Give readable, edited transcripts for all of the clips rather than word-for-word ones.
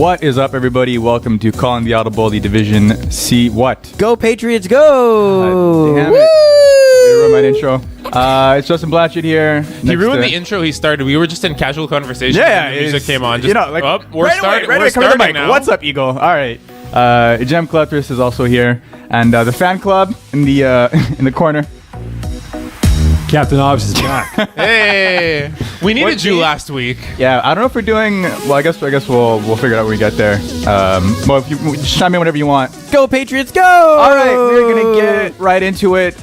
What is up, everybody? Welcome to Calling the Audible, the Division C. What? Go Patriots, go! Damn it. We ruined my intro. It's Justin Blanchard here. He ruined the intro he started. We were just in casual conversation. Yeah, and the music came on. Just, you know, like, we're starting now. What's up, Eagle? All right. Gem Collectress is also here, and the fan club in the corner. Captain Obs is back. Hey, we needed you last week. Yeah, I don't know if we're doing. Well, I guess we'll figure it out when we get there. Well, if you just chime in whenever you want. Go Patriots, go! All right, we're gonna get right into it.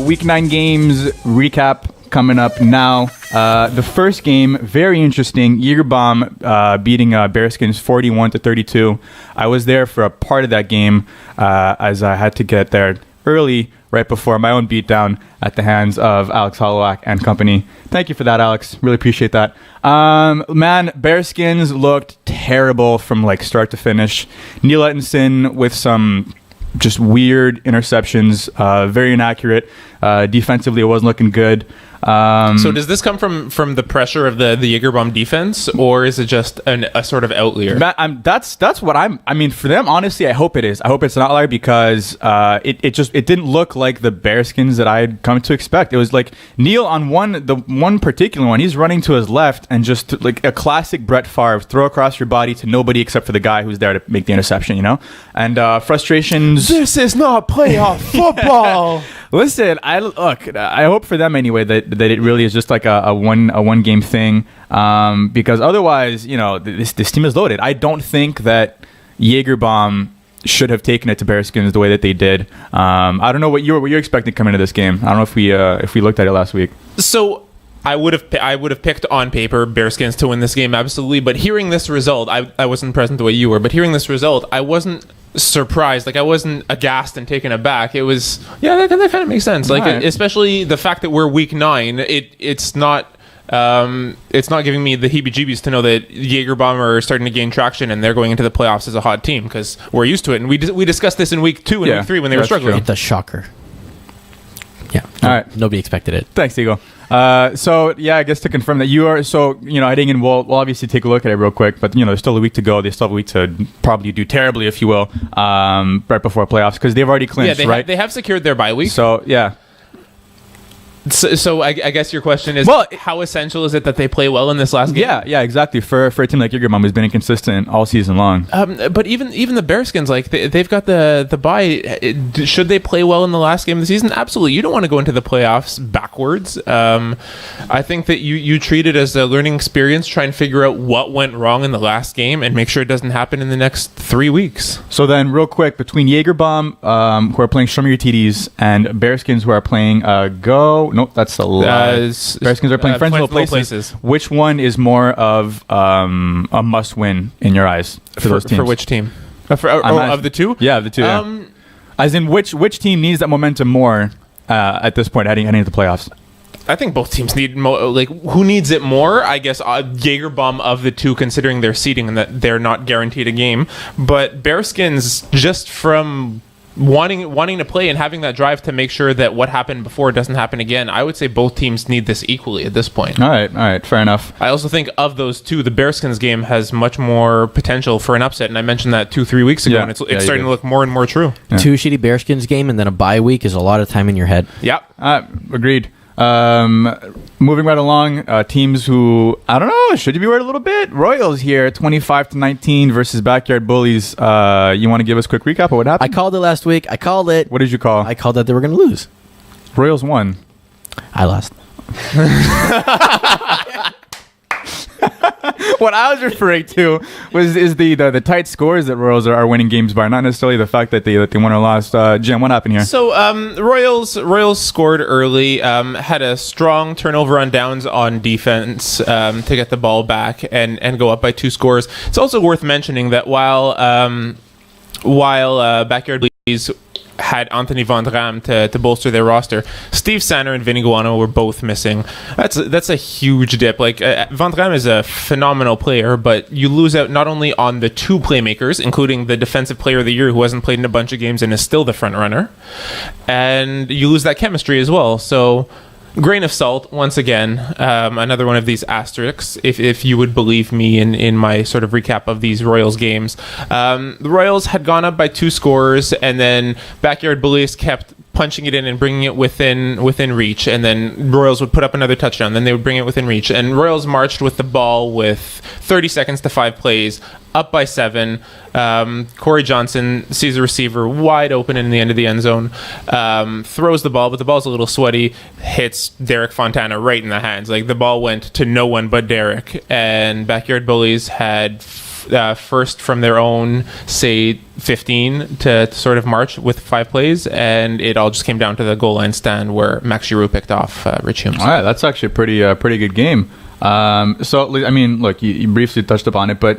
Week 9 games recap coming up now. The first game, very interesting. Jagerbomb beating BearSkins 41-32. I was there for a part of that game as I had to get there early, right before my own beatdown at the hands of Alex Hollowak and company. Thank you for that, Alex. Really appreciate that. Man, BearSkins looked terrible from like start to finish. Neil Ettinson with some just weird interceptions, very inaccurate. Defensively, it wasn't looking good. So does this come from the pressure of the Jagerbomb defense, or is it just a sort of outlier? That's what I mean, for them, honestly, I hope it is. I hope it's an outlier because it didn't look like the BearSkins that I had come to expect. It was like Neil on the one particular one, he's running to his left and just like a classic Brett Favre, throw across your body to nobody except for the guy who's there to make the interception, you know? And frustrations. This is not playoff football. Listen, I hope for them anyway that it really is just like a one game thing, because otherwise, you know, this team is loaded. I don't think that Jagerbomb should have taken it to BearSkins the way that they did. I don't know what you're expecting coming into this game. I don't know if we looked at it last week. So I would have picked on paper BearSkins to win this game, absolutely. But hearing this result, I wasn't present the way you were. But hearing this result, I wasn't surprised. Like, I wasn't aghast and taken aback. It was, yeah, that kind of makes sense. Like, right. Especially the fact that we're week 9. It's not giving me the heebie-jeebies to know that Jagerbomb are starting to gain traction and they're going into the playoffs as a hot team, because we're used to it. And we discussed this in week 2 and week 3 when they were struggling. It's a shocker. Yeah. All right. Nobody expected it. Thanks, Eagle. So yeah, I guess to confirm that you are, so, you know, heading in, we'll obviously take a look at it real quick, but, you know, there's still a week to go. They still have a week to probably do terribly, if you will, right before playoffs, because they've already clinched, right? They have secured their bye week. So, yeah. So I guess your question is, how essential is it that they play well in this last game? Yeah, exactly. For a team like Jagerbomb who's been inconsistent all season long. But even the BearSkins, like they've got the bye. Should they play well in the last game of the season? Absolutely. You don't want to go into the playoffs backwards. I think that you treat it as a learning experience. Try and figure out what went wrong in the last game and make sure it doesn't happen in the next 3 weeks. So then, real quick, between Jagerbomb, who are playing Show Me Your TDs, and BearSkins, who are playing Go. Nope, that's a lie. BearSkins are playing Friends in Low Places. Which one is more of a must-win in your eyes for those teams? For which team? Of the two? Yeah, of the two. Yeah. As in, which team needs that momentum more at this point, heading into the playoffs? I think both teams need who needs it more? I guess Jagerbomb of the two, considering their seeding and that they're not guaranteed a game. But BearSkins, just from wanting to play and having that drive to make sure that what happened before doesn't happen again, I would say both teams need this equally at this point. All right, fair enough. I also think of those two, the BearSkins game has much more potential for an upset, and I mentioned that 2-3 weeks ago, and it's starting to look more and more true. Yeah. 2 shitty BearSkins game and then a bye week is a lot of time in your head. Yeah. Agreed. Moving right along, teams who, I don't know, should you be worried a little bit? Royals here, 25-19 versus Backyard Bullies. You want to give us a quick recap of what happened? I called it last week. I called it. What did you call? I called that they were going to lose. Royals won. I lost. What I was referring to is the tight scores that Royals are winning games by, not necessarily the fact that they won or lost. Jim, what happened here? So Royals scored early, had a strong turnover on downs on defense to get the ball back and go up by 2 scores. It's also worth mentioning that while Backyard Bullies had Anthony Van Dram to bolster their roster, Steve Sanner and Vinny Guano were both missing. That's a huge dip. Like Van Dram is a phenomenal player, but you lose out not only on the 2 playmakers, including the defensive player of the year who hasn't played in a bunch of games and is still the front runner, and you lose that chemistry as well. So grain of salt, once again, another one of these asterisks, if you would believe me in my sort of recap of these Royals games. The Royals had gone up by 2 scores, and then Backyard Bullies kept punching it in and bringing it within reach, and then Royals would put up another touchdown, then they would bring it within reach, and Royals marched with the ball with 30 seconds to 5 plays, up by 7. Corey Johnson sees a receiver wide open in the end of the end zone, throws the ball, but the ball's a little sweaty, hits Derek Fontana right in the hands. Like, the ball went to no one but Derek, and Backyard Bullies had first from their own, say, 15 to sort of march with 5 plays, and it all just came down to the goal line stand where Max Giroux picked off Rich Humes. All right, that's actually a pretty good game. So, I mean, look, you briefly touched upon it, but,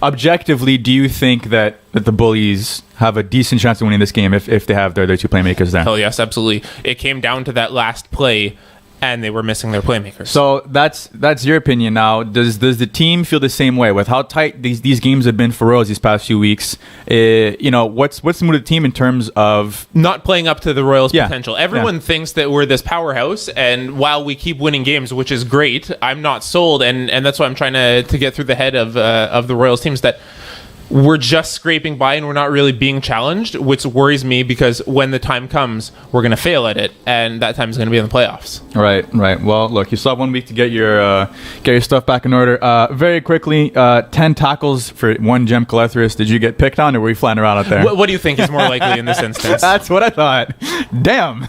objectively, do you think that the Bullies have a decent chance of winning this game if they have their 2 playmakers there? Hell yes, absolutely. It came down to that last play, and they were missing their playmakers. So that's your opinion now. Does the team feel the same way with how tight these games have been for Royals these past few weeks? What's the mood of the team in terms of not playing up to the Royals' potential? Everyone thinks that we're this powerhouse, and while we keep winning games, which is great, I'm not sold, and that's why I'm trying to get through the head of the Royals teams that we're just scraping by and we're not really being challenged, which worries me because when the time comes, we're going to fail at it, and that time is going to be in the playoffs. Right. Well, look, you still have 1 week to get your stuff back in order. Very quickly, 10 tackles for 1 Jem Calethris. Did you get picked on, or were you flying around out there? What do you think is more likely in this instance? That's what I thought. Damn.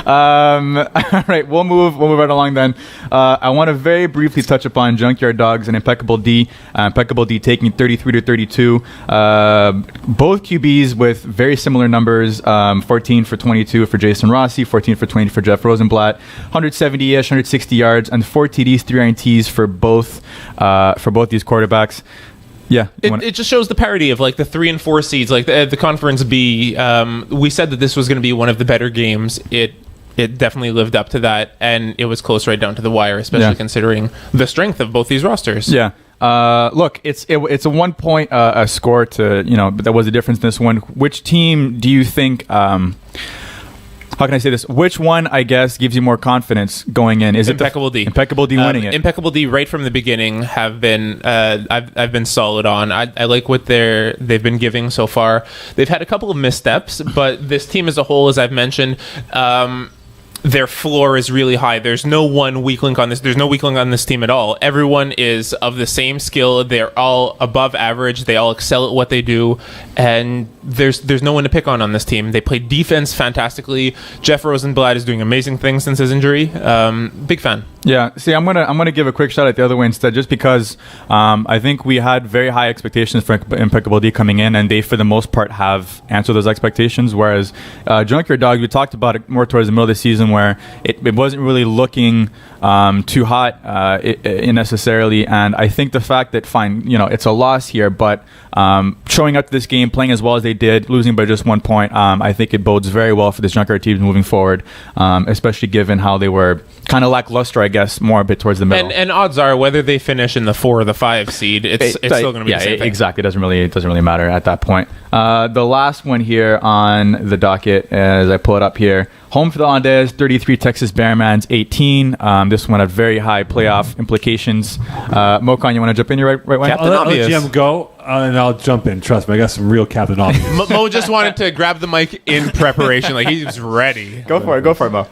All right, we'll move right along then. I want to very briefly touch upon Junkyard Dogs and Impeccable D. Impeccable D taking 33-32. Both QBs with very similar numbers. 14 for 22 for Jason Rossi, 14 for 20 for Jeff Rosenblatt, 170-ish, 160 yards, and 4 TDs, 3 INTs for both these quarterbacks. Yeah, it just shows the parity of like the 3 and 4 seeds, like the Conference B. We said that this was going to be one of the better games. It definitely lived up to that, and it was close right down to the wire, especially considering the strength of both these rosters. Yeah. Look, it's a 1 point a score to but there was a difference in this one. Which team do you think? How can I say this? Which one, I guess, gives you more confidence going in? Is Impeccable D? Impeccable D winning it. Impeccable D right from the beginning have been I've been solid on. I like what they've been giving so far. They've had a couple of missteps, but this team as a whole, as I've mentioned, their floor is really high. There's no one weak link on this. There's no weak link on this team at all. Everyone is of the same skill. They're all above average. They all excel at what they do, and there's no one to pick on this team. They play defense fantastically. Jeff Rosenblatt is doing amazing things since his injury. Big fan. Yeah. See, I'm gonna give a quick shout out the other way instead, just because I think we had very high expectations for Impeccable D coming in, and they for the most part have answered those expectations. Whereas Junkyard Dogs, we talked about it more towards the middle of the season, where it wasn't really looking too hot necessarily. And I think the fact that it's a loss here, but showing up to this game, playing as well as they did, losing by just 1 point, I think it bodes very well for this Junkyard team moving forward, especially given how they were kind of lackluster, I guess, more a bit towards the middle. And odds are, whether they finish in the 4 or the 5 seed, it's still going to be the same thing. Exactly. It doesn't really matter at that point. The last one here on the docket, as I pull it up here, home for the Hollandaise, 33, Texas Bearmanz 18. This one had very high playoff implications. Mokan, you want to jump in here right away? Captain I'll let Obvious. Jim go, and I'll jump in. Trust me, I got some real Captain Obvious. Mo just wanted to grab the mic in preparation, like he was ready. Go for it, Mo.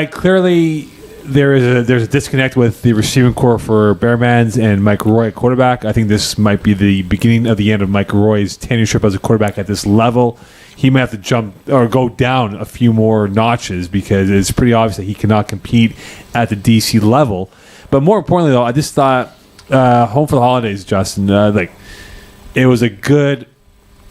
Clearly, there's a disconnect with the receiving core for Bearmanz and Mike Roy at quarterback. I think this might be the beginning of the end of Mike Roy's tenureship as a quarterback at this level. He might have to jump or go down a few more notches because it's pretty obvious that he cannot compete at the DC level. But more importantly, though, I just thought Home for the Hollandaise, Justin, it was a good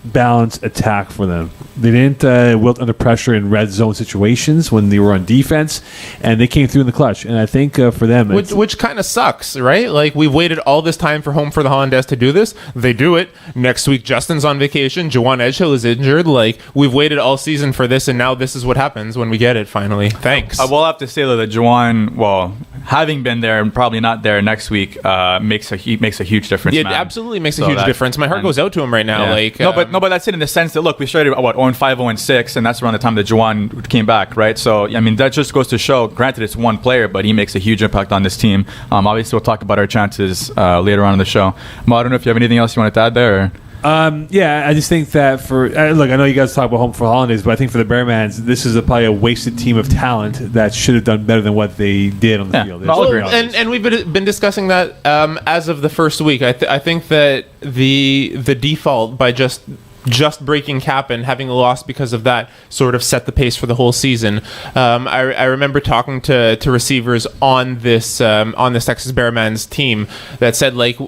balanced attack for them. They didn't wilt under pressure in red zone situations when they were on defense, and they came through in the clutch. And I think for them, which kind of sucks, right? Like, we've waited all this time for Home for the Hollandaise to do this. They do it. Next week, Justin's on vacation. Jawan Edgehill is injured. Like, we've waited all season for this, and now this is what happens when we get it finally. Thanks. I will have to say, though, that Jawan, well, having been there and probably not there next week, makes a huge difference. It man. absolutely makes a huge difference. My heart goes out to him right now. Yeah. Like, no, but that's it in the sense that, look, we started 0-5, 0-6, and that's around the time that Jawan came back, right? So I mean, that just goes to show. Granted, it's one player, but he makes a huge impact on this team. Obviously, we'll talk about our chances later on in the show. Mo, I don't know if you have anything else you want to add there. Or? Yeah, I just think that for look, I know you guys talk about Home for Hollandaise, but I think for the Bearmanz, this is probably a wasted team of talent that should have done better than what they did on the field. And we've been discussing that as of the first week. I think that the default by just breaking cap and having a loss because of that sort of set the pace for the whole season. I remember talking to receivers on this Texas Bearmanz team that said, like,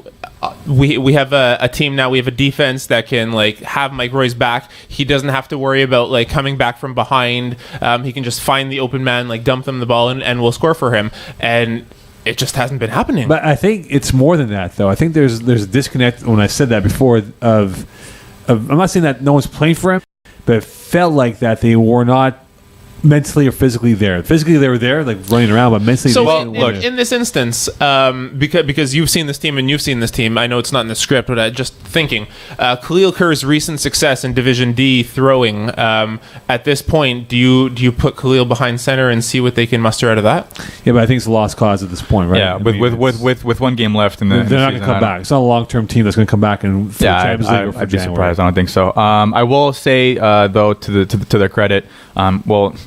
we have a team now. We have a defense that can, like, have Mike Roy's back. He doesn't have to worry about, like, coming back from behind. He can just find the open man, like, dump them the ball, and we'll score for him. And it just hasn't been happening. But I think it's more than that, though. I think there's a disconnect when I said that before of I'm not saying that no one's playing for him, but it felt like that they were not mentally or physically there. Physically, they were there, like running around, but mentally, so in this instance, because you've seen this team and you've seen this team, I know it's not in the script, but just thinking, Khalil Kerr's recent success in Division D throwing, at this point, do you put Khalil behind center and see what they can muster out of that? Yeah, but I think it's a lost cause at this point, right? Yeah, with one game left in the they're not going to come back. It's not a long-term team that's going to come back and Champions League for I'd be January. surprised. I don't think so. I will say though, to their credit,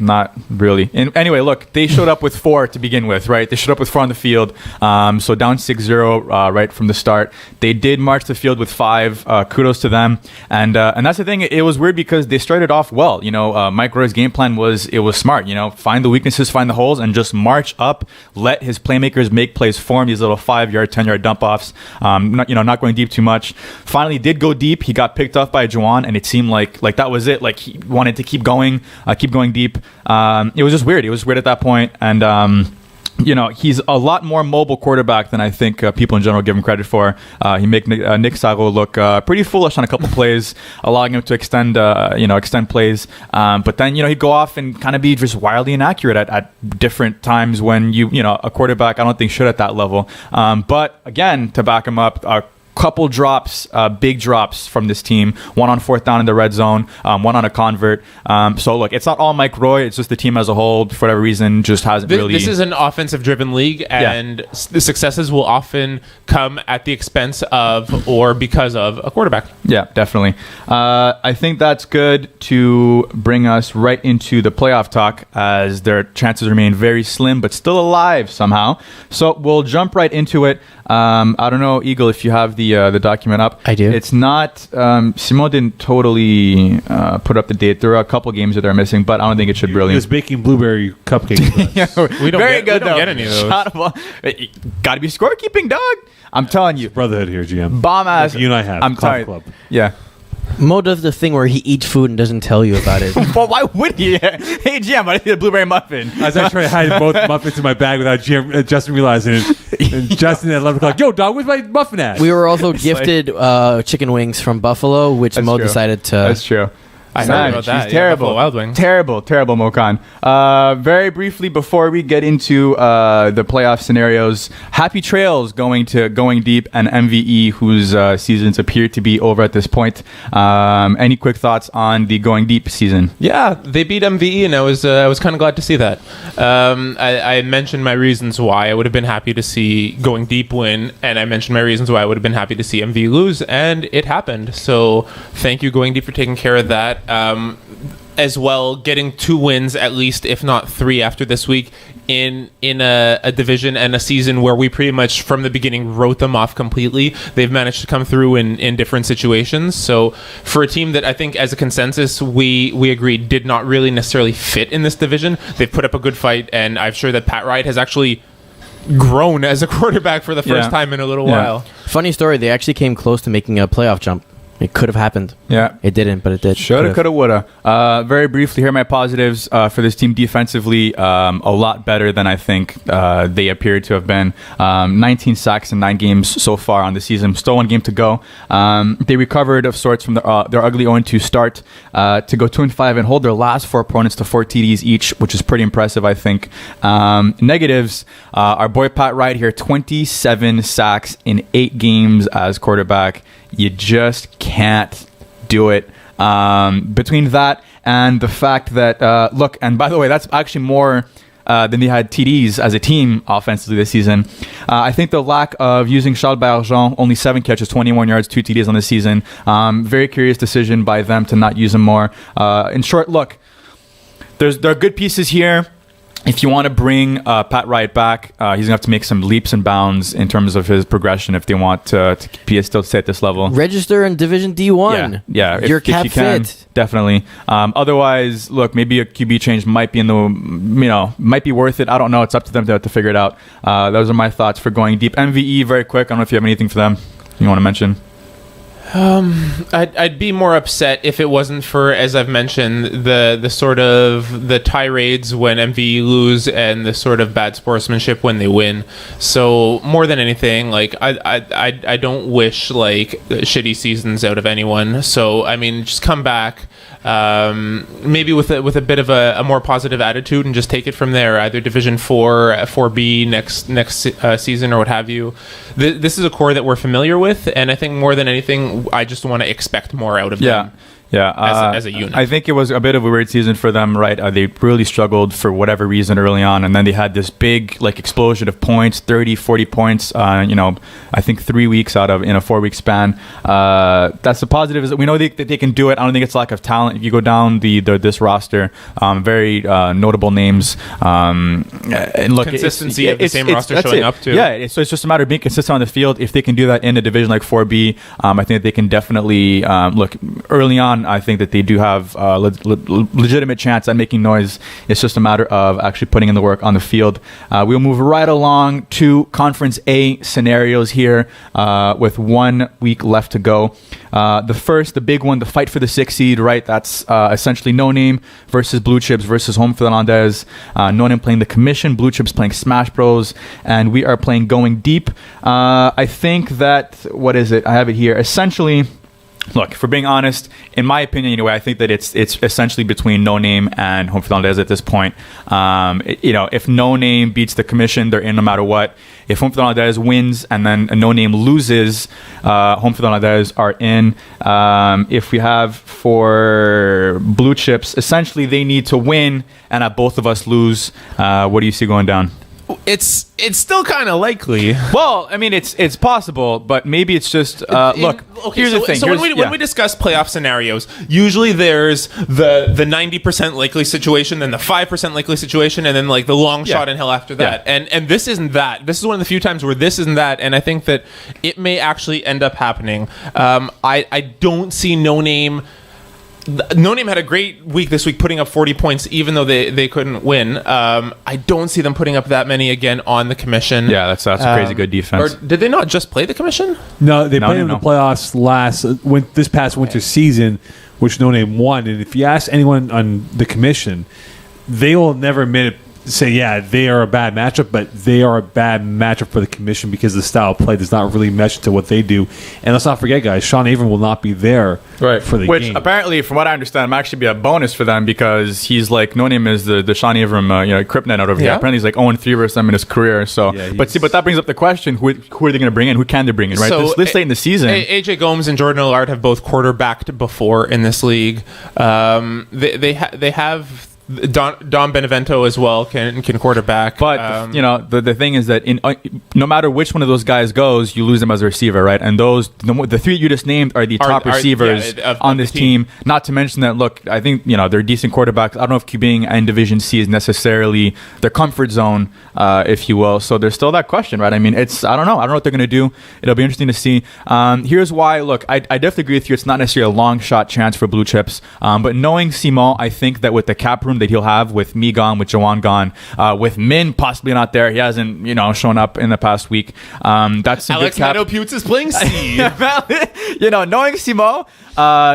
not really. And anyway, look, they showed up with 4 to begin with, right? They showed up with 4 on the field. So down 6-0 right from the start. They did march the field with 5. Kudos to them. And that's the thing. It was weird because they started off well. You know, Mike Roy's game plan was smart. You know, find the weaknesses, find the holes, and just march up. Let his playmakers make plays for him. These little 5-yard, 10-yard dump offs. Not going deep too much. Finally, did go deep. He got picked off by Juwan, and it seemed like that was it. Like he wanted to keep going deep. It was just weird. It was weird at that point, and he's a lot more mobile quarterback than I think people in general give him credit for. He made Nick Sago look pretty foolish on a couple plays, allowing him to extend plays. But then he'd go off and kind of be just wildly inaccurate at different times when a quarterback I don't think should at that level. But again, to back him up. Couple drops, big drops from this team. 1 on 4th down in the red zone, 1 on a convert. So look, it's not all Mike Roy. It's just the team as a whole, for whatever reason, just hasn't really. This is an offensive-driven league, and the successes will often come at the expense of or because of a quarterback. Yeah, definitely. I think that's good to bring us right into the playoff talk, as their chances remain very slim, but still alive somehow. So we'll jump right into it. I don't know, Eagle, if you have the document up. I do. It's not. Simon didn't totally put up the date. There are a couple games that are missing, but I don't think it should really. He was baking blueberry cupcakes. We don't get any of those. Got to be scorekeeping, dog. I'm telling you. Brotherhood here, GM. Bomb ass. Like you and I have. I'm tired. Club. Yeah. Mo does the thing where he eats food and doesn't tell you about it. Well, why would he? Hey, GM, I need a blueberry muffin. I was actually trying to hide both muffins in my bag without Justin realizing it. And Justin at 11 o'clock, yo, dog, where's my muffin at? We were also gifted chicken wings from Buffalo, which That's Mo true. decided to... That's true. I heard about that. She's terrible. Buffalo Wild Wings. Terrible Mokan. Very briefly, before we get into the playoff scenarios, Happy Trails going deep, and MVE, whose seasons appear to be over at this point. Any quick thoughts on the going deep season? Yeah, they beat MVE, and I was kind of glad to see that. I mentioned my reasons why I would have been happy to see going deep win, and I mentioned my reasons why I would have been happy to see MVE lose, and it happened. So thank you, going deep, for taking care of that. As well, getting 2 wins at least, if not 3 after this week in a division and a season where we pretty much from the beginning wrote them off completely. They've managed to come through in different situations. So for a team that I think as a consensus we agreed did not really necessarily fit in this division, they've put up a good fight, and I'm sure that Pat Wright has actually grown as a quarterback for the first time in a little while. Funny story. They actually came close to making a playoff jump. It could have happened. Yeah. It didn't, but it did. Shoulda, coulda, woulda. Very briefly, here are my positives for this team defensively. A lot better than I think they appeared to have been. 19 sacks in 9 games so far on the season. Still 1 game to go. They recovered of sorts from their ugly 0-2 start to go 2-5 and hold their last 4 opponents to 4 TDs each, which is pretty impressive, I think. Negatives, our boy Pat Wright here, 27 sacks in 8 games as quarterback. You just can't do it. Between that and the fact that, look, and by the way, that's actually more than they had TDs as a team offensively this season. I think the lack of using Charles Bergeron, only 7 catches, 21 yards, 2 TDs on the season. Very curious decision by them to not use him more. In short, look, there are good pieces here. If you want to bring Pat Wright back, he's going to have to make some leaps and bounds in terms of his progression if they want to still stay at this level. Register in Division D1. Yeah. You're cap if you can, fit. definitely. Otherwise, look, maybe a QB change might be might be worth it. I don't know. It's up to them to figure it out. Those are my thoughts for going deep. MVE, very quick. I don't know if you have anything for them you want to mention. I'd be more upset if it wasn't for, as I've mentioned, the sort of the tirades when MVE lose and the sort of bad sportsmanship when they win. So more than anything, like I don't wish like shitty seasons out of anyone. So I mean, just come back. Maybe with a bit of a more positive attitude and just take it from there. Either Division 4, 4B next season or what have you. This is a core that we're familiar with, and I think more than anything, I just want to expect more out of them. Yeah, as a unit. I think it was a bit of a weird season for them, right? They really struggled for whatever reason early on, and then they had this big like explosion of points, 30, 40 points, I think 3 weeks out of in a 4-week span. That's the positive, is that we know that they can do it. I don't think it's lack of talent. If you go down this roster, very notable names. And look, consistency of the same roster showing up too. Yeah, so it's just a matter of being consistent on the field. If they can do that in a division like 4B, I think that they can definitely look early on. I think that they do have a legitimate chance at making noise. It's just a matter of actually putting in the work on the field. We'll move right along to Conference A scenarios here with 1 week left to go. The big one, the fight for the 6th seed, right? That's essentially No Name versus Blue Chips versus Home Field Hollandaise. No Name playing the Commission, Blue Chips playing Smash Bros, and we are playing Going Deep. I think that, what is it? I have it here. Essentially, look, for being honest, in my opinion, anyway, I think that it's essentially between No Name and Home Field Hollandaise at this point. If No Name beats the Commission, they're in no matter what. If Home Field Hollandaise wins and then No Name loses, Home Field Hollandaise are in. If we have for Blue Chips, essentially they need to win and have both of us lose. What do you see going down? It's still kind of likely. Well, I mean, it's possible, but maybe it's just look. Okay, here's the thing. So when we discuss playoff scenarios, usually there's the 90% likely situation, then the 5% likely situation, and then like the long shot in hell after that. Yeah. And this isn't that. This is one of the few times where this isn't that, and I think that it may actually end up happening. I don't see No Name. No Name had a great week this week, putting up 40 points, even though they couldn't win. I don't see them putting up that many again on the Commission. Yeah, that's a crazy good defense. Or did they not just play the Commission? No, they played in the playoffs this past winter season, which No Name won. And if you ask anyone on the Commission, they will never admit it. Say, yeah, they are a bad matchup, but they are a bad matchup for the Commission because the style of play does not really mesh to what they do. And let's not forget, guys, Sean Avram will not be there for the game. Which apparently, from what I understand, might actually be a bonus for them because he's like, No Name is the Sean Avram kryptonite out over here. Apparently, he's like 0-3 versus them in his career. So, but that brings up the question: who are they going to bring in? Who can they bring in? Right, so this late in the season. AJ Gomes and Jordan Allard have both quarterbacked before in this league. They have. Don Benevento as well can quarterback, but the thing is that no matter which one of those guys goes, you lose them as a receiver, right? And the 3 you just named are the top receivers on this team. Not to mention that, look, I think they're decent quarterbacks. I don't know if QBing in Division C is necessarily their comfort zone, if you will. So there's still that question, right? I mean, I don't know what they're going to do. It'll be interesting to see. Here's why. Look, I definitely agree with you. It's not necessarily a long shot chance for Blue Chips, but knowing Simon, I think that with the cap room room that he'll have with me gone, with Jawan gone, with Min possibly not there. He hasn't, shown up in the past week. That's some Alex good cap. Putes is playing C. Knowing Simo,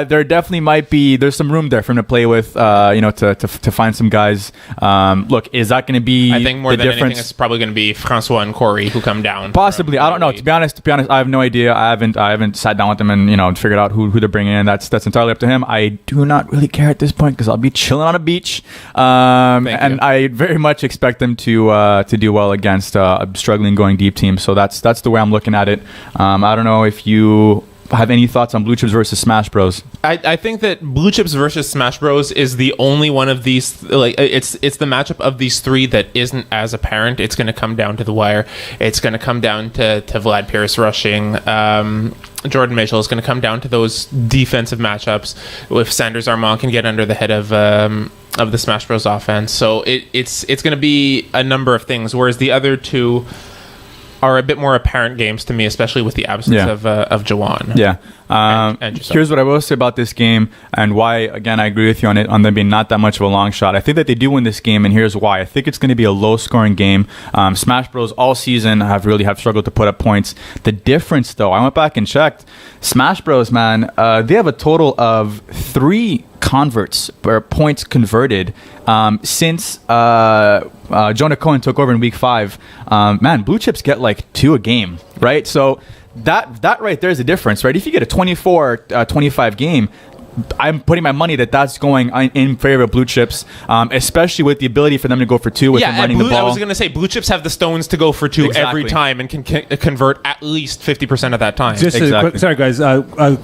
there definitely might be, there's some room there for him to play with, to find some guys. Look, is that going to be I think more the than difference? anything, it's probably going to be Francois and Corey who come down. Possibly. I don't know. To be honest, I have no idea. I haven't sat down with them and figured out who they're bringing in. That's entirely up to him. I do not really care at this point because I'll be chilling on a beach. And I very much expect them to do well against a struggling going deep team. So that's the way I'm looking at it. I don't know if you have any thoughts on Blue Chips versus Smash Bros. I think that Blue Chips versus Smash Bros is the only one of these, like, it's the matchup of these three that isn't as apparent. It's going to come down to the wire. It's going to come down to Vlad Pierce rushing. Jordan Mitchell is going to come down to those defensive matchups if Sanders Armand can get under the head of the Smash Bros offense. So it's going to be a number of things, whereas the other two are a bit more apparent games to me, especially with the absence of Jawan. Yeah. And Here's what I will say about this game and why, again, I agree with you on them being not that much of a long shot. I think that they do win this game, and here's why. I think it's going to be a low-scoring game. Smash Bros. All season have struggled to put up points. The difference, though, I went back and checked. Smash Bros, man, they have a total of 3 converts or points converted since Jonah Cohen took over in week 5. Blue Chips get like 2 a game, right? So that right there is the difference, right? If you get a 24-25 game, I'm putting my money that's going in favor of Blue Chips, especially with the ability for them to go for 2 with them running the ball. I was going to say Blue Chips have the stones to go for 2 every time and can convert at least 50% of that time. Sorry, guys.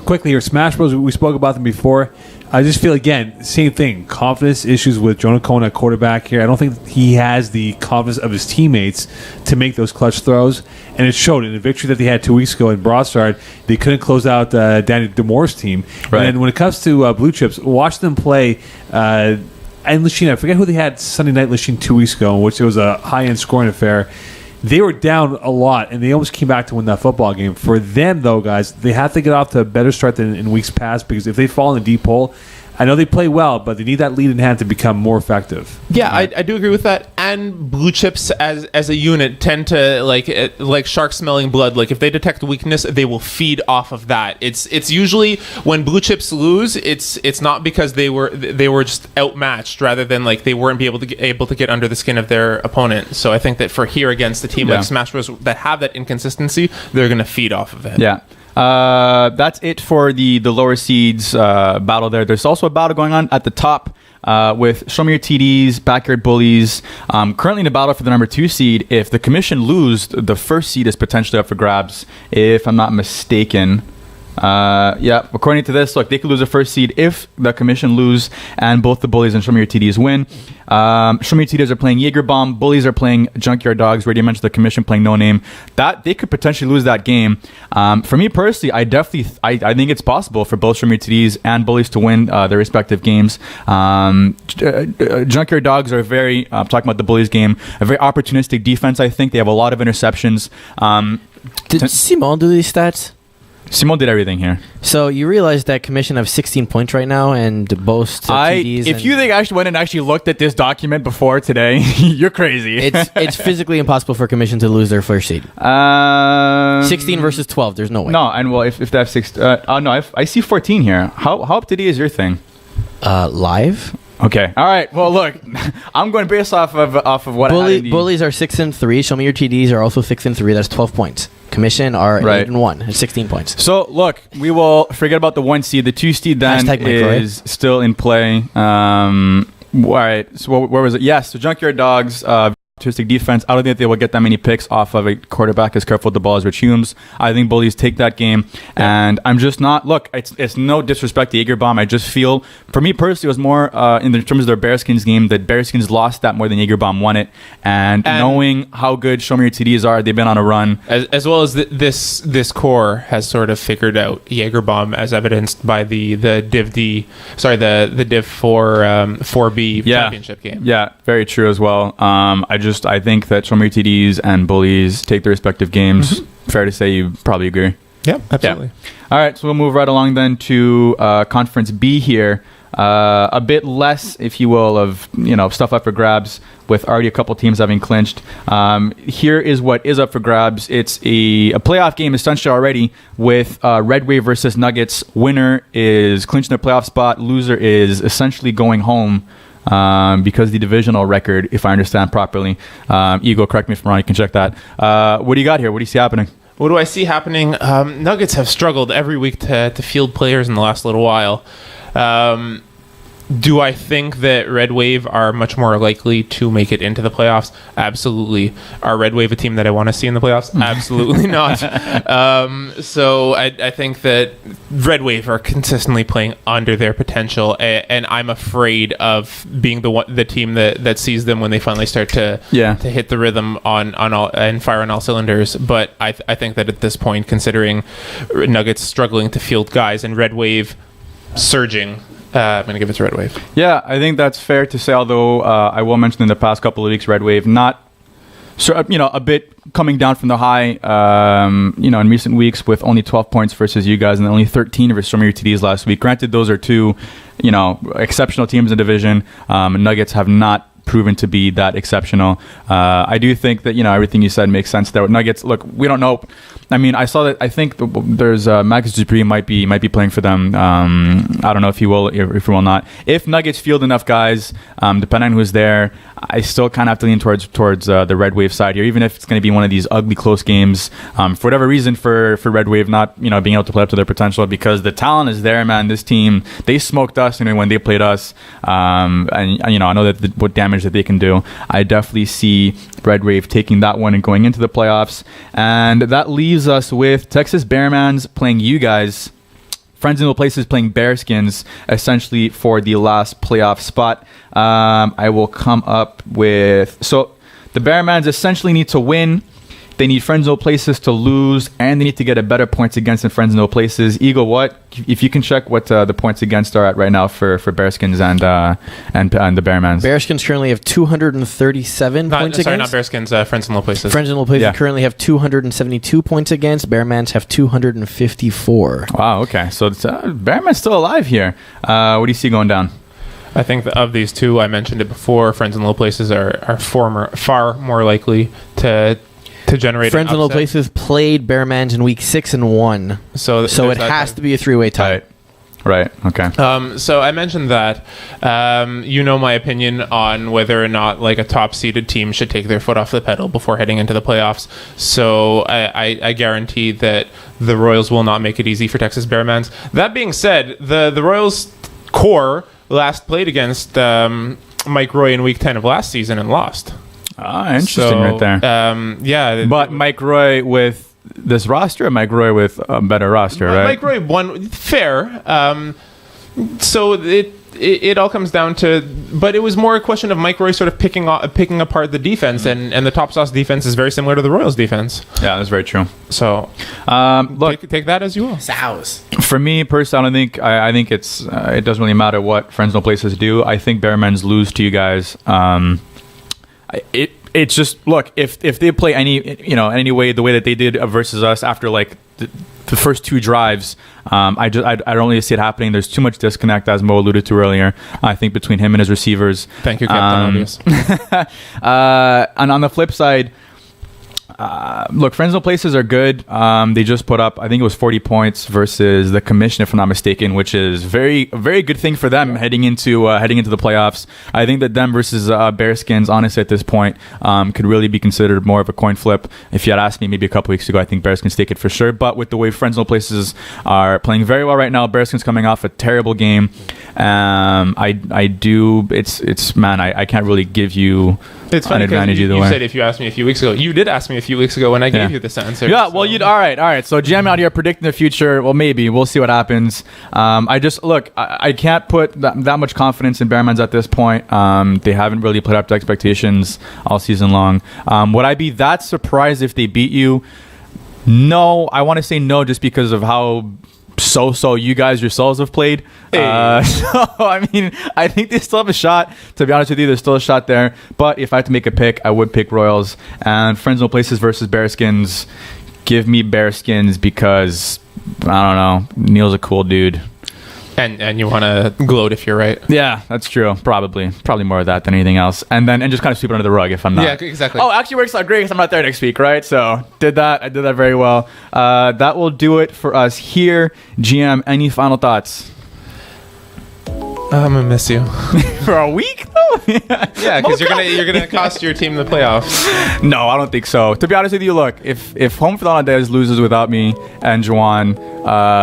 Quickly here, Smash Bros. We spoke about them before. I just feel, again, same thing. Confidence issues with Jonah Cohen at quarterback here. I don't think he has the confidence of his teammates to make those clutch throws. And it showed in the victory that they had 2 weeks ago in Broadside. They couldn't close out Danny DeMoore's team. Right. And when it comes to Blue Chips, watch them play. And Lachine, I forget who they had Sunday Night Lachine 2 weeks ago, in which it was a high-end scoring affair. They were down a lot, and they almost came back to win that football game. For them, though, guys, they have to get off to a better start than in weeks past, because if they fall in a deep hole, I know they play well, but they need that lead in hand to become more effective. Yeah, I do agree with that. And Blue Chips as a unit tend to like sharks smelling blood. Like if they detect weakness, they will feed off of that. It's usually when Blue Chips lose, it's not because they were just outmatched, rather than like they weren't able to get under the skin of their opponent. So I think that for here against a team like Smash Bros. That have that inconsistency, they're going to feed off of it. Yeah. That's it for the lower seeds battle there. There's also a battle going on at the top with Show Me Your TDs, Backyard Bullies. Currently in a battle for the number 2 seed. If the commission lose, the first seed is potentially up for grabs, if I'm not mistaken. According to this, look, they could lose the first seed if the commission lose and both the Bullies and Show Me Your TDs win. Show Me Your TDs are playing Jagerbomb. Bullies are playing Junkyard Dogs. Where you mentioned the commission playing No Name. That they could potentially lose that game. For me personally, I think it's possible for both Show Me Your TDs and Bullies to win their respective games. Junkyard Dogs are very talking about the Bullies game, a very opportunistic defense. I think they have a lot of interceptions. Did Simon do these stats? Simon did everything here. So you realize that commission have 16 points right now and boast TDs. If you think I actually went and actually looked at this document before today, you're crazy. It's physically impossible for commission to lose their first seed. 16 versus 12. There's no way. No, and well, if they have 6, I see 14 here. How up to date is your thing? Live. Okay. All right. Well, look, I'm going based off of what Bullies are 6-3. Show Me Your TDs are also 6-3. That's 12 points. Commission are 8-1 and 16 points. So look, we will forget about the 1 seed. The 2 seed then is still in play. All right. So where was it? Yes. So Junkyard Dogs. Artistic defense. I don't think they will get that many picks off of a quarterback as careful with the ball as Rich Humes. I think Bullies take that game, and I'm just not. Look, it's no disrespect to Jagerbomb. I just feel, for me personally, it was more in terms of their BearSkins game that BearSkins lost that more than Jagerbomb won it. And knowing how good Show Me Your TDs are, they've been on a run, as well as this core has sort of figured out Jagerbomb, as evidenced by the Div 4 4B championship game. Yeah, very true as well. I think that Show Me Your TDs and Bullies take their respective games. Mm-hmm. Fair to say you probably agree. Yeah, absolutely. Yeah. All right, so we'll move right along then to Conference B here. A bit less, if you will, of stuff up for grabs, with already a couple teams having clinched. Here is what is up for grabs. It's a playoff game essentially already, with Red Wave versus Nuggets. Winner is clinching their playoff spot. Loser is essentially going home, because the divisional record, if I understand properly. Ego, correct me if I'm wrong. You can check that. What do you got here? What do you see happening? What do I see happening? Nuggets have struggled every week to field players in the last little while. Do I think that Red Wave are much more likely to make it into the playoffs? Absolutely. Are Red Wave a team that I want to see in the playoffs? Absolutely not. So I think that Red Wave are consistently playing under their potential, and I'm afraid of being the team that sees them when they finally start to hit the rhythm on all and fire on all cylinders. But I think that at this point, considering Nuggets struggling to field guys and Red Wave surging, I'm going to give it to Red Wave. Yeah, I think that's fair to say, although I will mention in the past couple of weeks, Red Wave a bit coming down from the high, in recent weeks, with only 12 points versus you guys and only 13 versus some of your TDs last week. Granted, those are two, exceptional teams in the division. Nuggets have not proven to be that exceptional. I do think that, everything you said makes sense there. With Nuggets, look, we don't know. I mean, I saw that. I think there's Max Dupree might be playing for them. I don't know if he will, if he will not. If Nuggets field enough guys, depending on who's there, I still kind of have to lean towards the Red Wave side here, even if it's going to be one of these ugly close games. For whatever reason, for Red Wave not being able to play up to their potential, because the talent is there, man. This team, they smoked us when they played us, and I know that what damage that they can do. I definitely see Red Wave taking that one and going into the playoffs, and that leaves us with Texas Bearmanz playing you guys. Friends in Low Places playing BearSkins, essentially for the last playoff spot. I will come up with... So the Bearmanz essentially need to win. They need Friends in Low Places to lose, and they need to get a better points against than Friends in Low Places. Eagle, what? If you can check what the points against are at right now for BearSkins and the Bearmanz. BearSkins currently have 237 points against. Sorry, not BearSkins, Friends in Low Places. Friends in Low Places currently have 272 points against. Bearmanz have 254. Wow, okay. So Bearmanz still alive here. What do you see going down? I think that of these two, I mentioned it before, Friends in Low Places are far more likely to generate Friends in Low Places played Bearmanz in week 6 and 1. So it has to be a three-way tie. Right. Okay. So I mentioned that. My opinion on whether or not a top-seeded team should take their foot off the pedal before heading into the playoffs. So I guarantee that the Royals will not make it easy for Texas Bearmanz. That being said, the Royals core last played against Mike Roy in week 10 of last season and lost. Interesting right there. But Mike Roy with this roster, or Mike Roy with a better roster, right? Mike Roy won fair. So it all comes down to, but it was more a question of Mike Roy sort of picking apart the defense, and the Top Sauce defense is very similar to the Royals defense. Yeah, that's very true. So look, take that as you will. Sows. For me personally, I think it doesn't really matter what Friends No Places do. I think Bearmanz lose to you guys. It's just, look, if they play any way the way that they did versus us after the first two drives, I don't really see it happening. There's too much disconnect, as Mo alluded to earlier, I think, between him and his receivers. Thank you, Captain Obvious. And on the flip side, look, Friends No Places are good. They just put up, I think it was 40 points versus the Commission, if I'm not mistaken, which is a very good thing for them heading into the playoffs. I think that them versus BearSkins, honestly, at this point, could really be considered more of a coin flip. If you had asked me maybe a couple weeks ago, I think BearSkins take it for sure. But with the way Friends No Places are playing very well right now, BearSkins coming off a terrible game, I can't really give you an advantage either way. You said if you asked me a few weeks ago. You did ask me a few weeks ago when I gave you this answer. Yeah, well, all right. So GM out here predicting the future. Well, maybe. We'll see what happens. I can't put that much confidence in Bearmanz at this point. They haven't really played up to expectations all season long. Would I be that surprised if they beat you? No. I want to say no just because of how so you guys yourselves have played. So I mean, I think they still have a shot. To be honest with you, there's still a shot there. But if I had to make a pick, I would pick Royals. And Friends No Places versus BearSkins. Give me BearSkins because I don't know. Neil's a cool dude. And you want to gloat if you're right. Yeah, that's true. Probably more of that than anything else. And just kind of sweep it under the rug if I'm not. Yeah, exactly. Oh, actually works out great because I'm not there next week, right? So I did that very well. That will do it for us here. GM, any final thoughts? I'm gonna miss you. For a week though? Yeah, because you're gonna cost your team the playoffs. No, I don't think so. To be honest with you, look, if Home for the Hollandaise loses without me and Juwan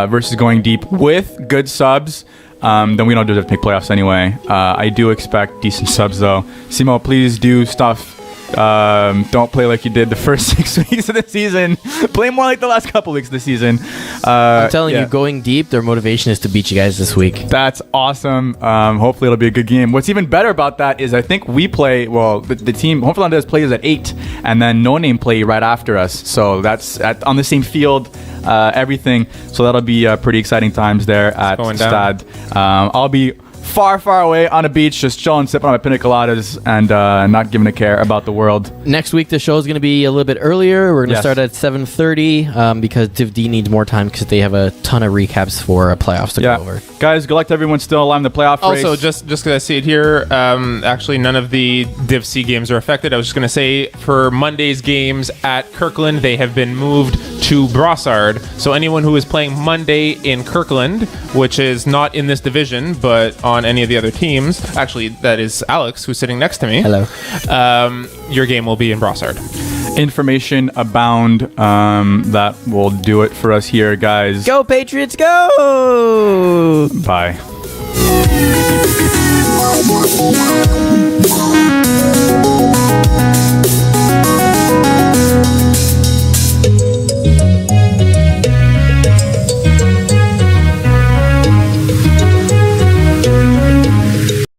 versus going deep with good subs, then we don't deserve to make playoffs anyway. I do expect decent subs though. Simo, please do stuff. Don't play like you did the first 6 weeks of the season. Play more like the last couple weeks of the season. I'm telling you, going deep, their motivation is to beat you guys this week. That's awesome. Hopefully it'll be a good game. What's even better about that is I think we play, the team, Home for Hollandaise plays at 8, and then No Name play right after us. So that's on the same field, everything. So that'll be pretty exciting times there at Stad. I'll be far away on a beach, just chilling, sipping on my pina coladas, and not giving a care about the world. Next week, the show is going to be a little bit earlier. We're going to start at 7:30 because Div D needs more time because they have a ton of recaps for playoffs to go over. Guys, good luck to everyone still alive in the playoff race. Also, just because I see it here, actually none of the Div C games are affected. I was just going to say for Monday's games at Kirkland, they have been moved to Brossard. So anyone who is playing Monday in Kirkland, which is not in this division, but on any of the other teams, actually that is Alex who's sitting next to me. Hello. Your game will be in Brossard. Information abound. That will do it for us here, guys. Go Patriots, go! Bye.